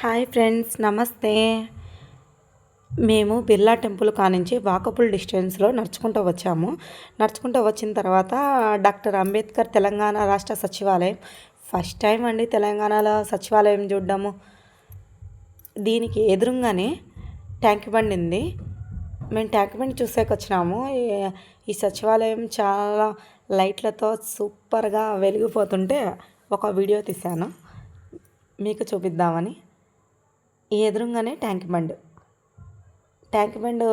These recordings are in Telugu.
హాయ్ ఫ్రెండ్స్, నమస్తే. మేము బిర్లా టెంపుల్ కానించి వాకబుల్ డిస్టెన్స్లో నడుచుకుంటూ వచ్చాము. నడుచుకుంటూ వచ్చిన తర్వాత డాక్టర్ అంబేద్కర్ తెలంగాణ రాష్ట్ర సచివాలయం ఫస్ట్ టైం అండి తెలంగాణలో సచివాలయం చూడ్డము. దీనికి ఎదురుగానే ట్యాంక్ బండ్ ఉంది. మేము ట్యాంక్ బండ్ చూసేకి వచ్చినాము. ఈ సచివాలయం చాలా లైట్లతో సూపర్గా వెలిగిపోతుంటే ఒక వీడియో తీశాను మీకు చూపిద్దామని. ఈ ఎదురుగానే ట్యాంక్ బండ్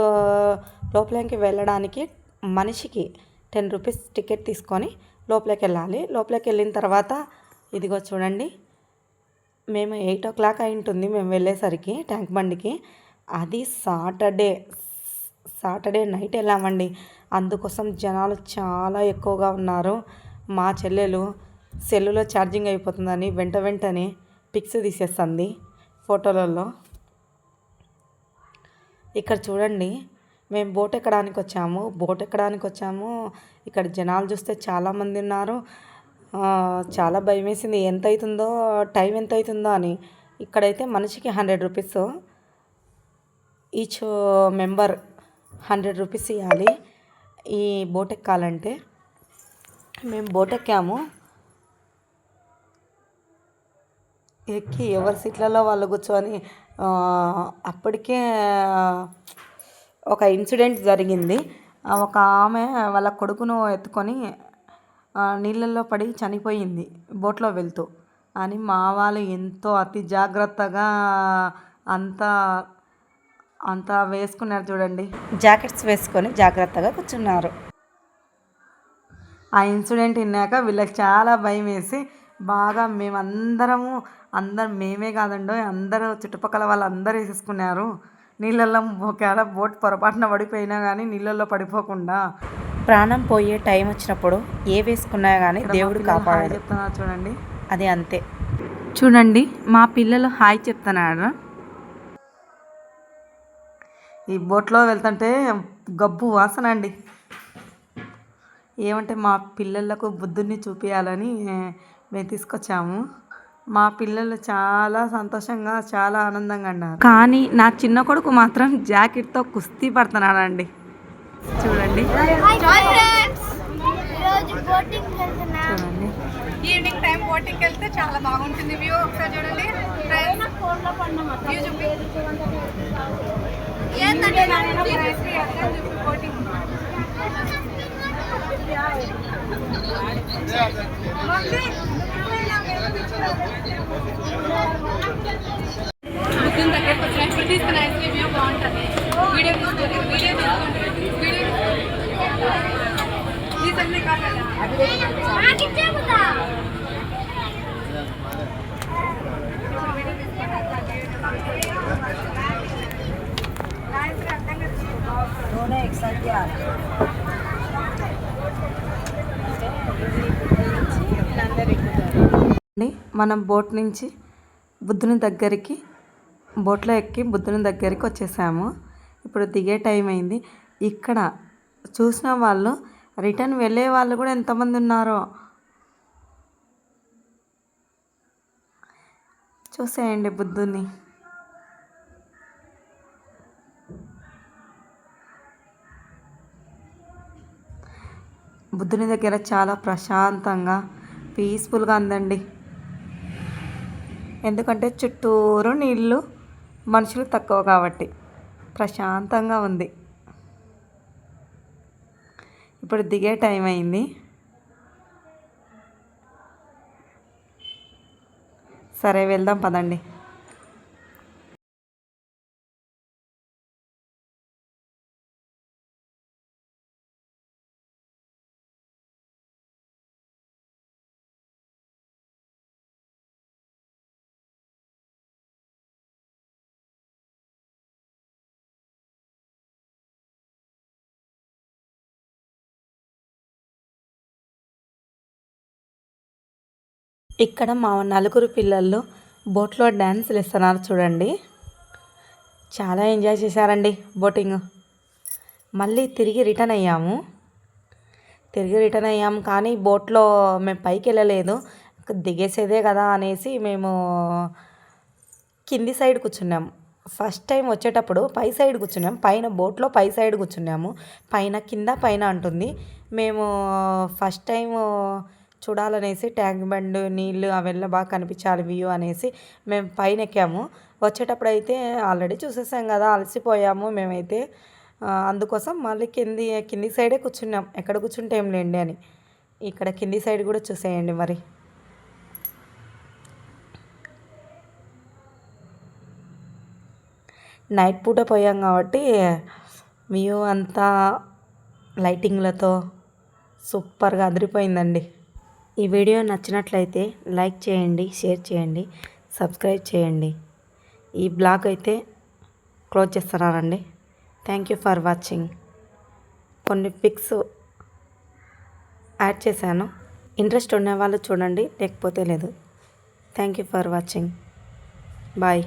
లోపలికి వెళ్ళడానికి మనిషికి 10 రూపీస్ టికెట్ తీసుకొని లోపలికి వెళ్ళాలి. లోపలికి వెళ్ళిన తర్వాత ఇదిగో చూడండి, మేము 8 o'clock అయి ఉంటుంది మేము వెళ్ళేసరికి ట్యాంక్ బండ్కి. అది సాటర్డే నైట్ వెళ్ళామండి. అందుకోసం జనాలు చాలా ఎక్కువగా ఉన్నారు. మా చెల్లెలు సెల్లులో ఛార్జింగ్ అయిపోతుందని వెంటనే పిక్స్ తీసేస్తుంది ఫోటోలలో. ఇక్కడ చూడండి, మేము బోట్ ఎక్కడానికి వచ్చాము. ఇక్కడ జనాలు చూస్తే చాలామంది ఉన్నారు. చాలా భయం వేసింది, టైం ఎంత అవుతుందో అని. ఇక్కడైతే మనిషికి 100 రూపీస్, ఈచ్ మెంబర్ 100 రూపీస్ ఇవ్వాలి ఈ బోట్ ఎక్కాలంటే. మేము బోట్ ఎక్కాము. ఎక్కి ఎవరి సీట్లలో వాళ్ళు కూర్చొని అప్పటికే ఒక ఇన్సిడెంట్ జరిగింది. ఒక ఆమె వాళ్ళ కొడుకును ఎత్తుకొని నీళ్ళల్లో పడి చనిపోయింది బోట్లో వెళ్తూ అని. మా వాళ్ళు ఎంతో అతి జాగ్రత్తగా అంతా వేసుకున్నారు చూడండి, జాకెట్స్ వేసుకొని జాగ్రత్తగా కూర్చున్నారు. ఆ ఇన్సిడెంట్ విన్నాక వీళ్ళకి చాలా భయం వేసి బాగా అందరం మేమే కాదండో అందరూ చుట్టుపక్కల వాళ్ళందరూ వేసేసుకున్నారు నీళ్ళల్లో. ఒకవేళ బోట్ పొరపాటున పడిపోయినా కానీ నీళ్ళల్లో పడిపోకుండా. ప్రాణం పోయే టైం వచ్చినప్పుడు ఏ వేసుకున్నా కానీ దేవుడు కాపాడు చెప్తున్నా చూడండి. అది అంతే. చూడండి, మా పిల్లలు హాయ్ చెప్తున్నాడు. ఈ బోట్లో వెళ్తుంటే గబ్బు వాసన అండి. ఏమంటే మా పిల్లలకు బుద్ధుని చూపించాలని మేము తీసుకొచ్చాము. మా పిల్లలు చాలా సంతోషంగా చాలా ఆనందంగా అన్నారు. కానీ నా చిన్న కొడుకు మాత్రం జాకెట్తో కుస్తీ పడుతున్నాడండి. చూడండి ఈవినింగ్ టైం బోటింగ్కి వెళ్తే చాలా బాగుంటుంది వ్యూ. ఒకసారి చూడండి, వ్యూ చూపి. ఏంటంటే బోటింగ్ బుద్ధుని దగ్గరకు వచ్చినప్పుడు తీసుకున్న వ్యూ బాగుంటుంది. వీడియో తీసండి కాదు. మనం బోట్ నుంచి బోట్లో ఎక్కి బుద్ధుని దగ్గరికి వచ్చేసాము. ఇప్పుడు దిగే టైం అయింది. ఇక్కడ చూసిన వాళ్ళు రిటర్న్ వెళ్ళే వాళ్ళు కూడా ఎంతమంది ఉన్నారో చూసేయండి. బుద్ధుని దగ్గర చాలా ప్రశాంతంగా పీస్ఫుల్గా ఉందండి. ఎందుకంటే చుట్టూరు నీళ్ళు, మనుషులు తక్కువ కాబట్టి ప్రశాంతంగా ఉంది. ఇప్పుడు దిగే టైం అయింది. సరే వెళ్దాం పదండి. ఇక్కడ మా నలుగురు పిల్లలు బోట్లో డ్యాన్సులు ఇస్తున్నారు చూడండి. చాలా ఎంజాయ్ చేశారండి బోటింగ్. మళ్ళీ తిరిగి రిటర్న్ అయ్యాము కానీ బోట్లో మేము పైకి వెళ్ళలేదు. దిగేసేదే కదా అనేసి మేము కింది సైడ్ కూర్చున్నాం. ఫస్ట్ టైం వచ్చేటప్పుడు పై సైడ్ కూర్చున్నాం. పైన బోట్లో పై సైడ్ కూర్చున్నాము. పైన కింద పైన అంటుంది. మేము ఫస్ట్ టైం చూడాలనేసి ట్యాంక్ బండ్ నీళ్ళు అవన్నీ బాగా కనిపించాలి వ్యూ అనేసి మేము పైన ఎక్కాము. వచ్చేటప్పుడు అయితే ఆల్రెడీ చూసేసాం కదా, అలసిపోయాము మేమైతే. అందుకోసం మళ్ళీ కింది సైడే కూర్చున్నాం. ఎక్కడ కూర్చుంటే ఏం లేండి అని. ఇక్కడ కింది సైడ్ కూడా చూసేయండి మరి. నైట్ పూట పోయాం కాబట్టి వ్యూ అంతా లైటింగ్లతో సూపర్గా అదిరిపోయిందండి. ఈ వీడియో నచ్చినట్లయితే లైక్ చేయండి, షేర్ చేయండి, సబ్స్క్రైబ్ చేయండి. ఈ బ్లాగ్ అయితే క్లోజ్ చేస్తున్నానండి. Thank you for watching. కొన్ని పిక్స్ యాడ్ చేశాను. ఇంట్రెస్ట్ ఉన్న వాళ్ళు చూడండి, లేకపోతే లేదు. Thank you for watching. Bye.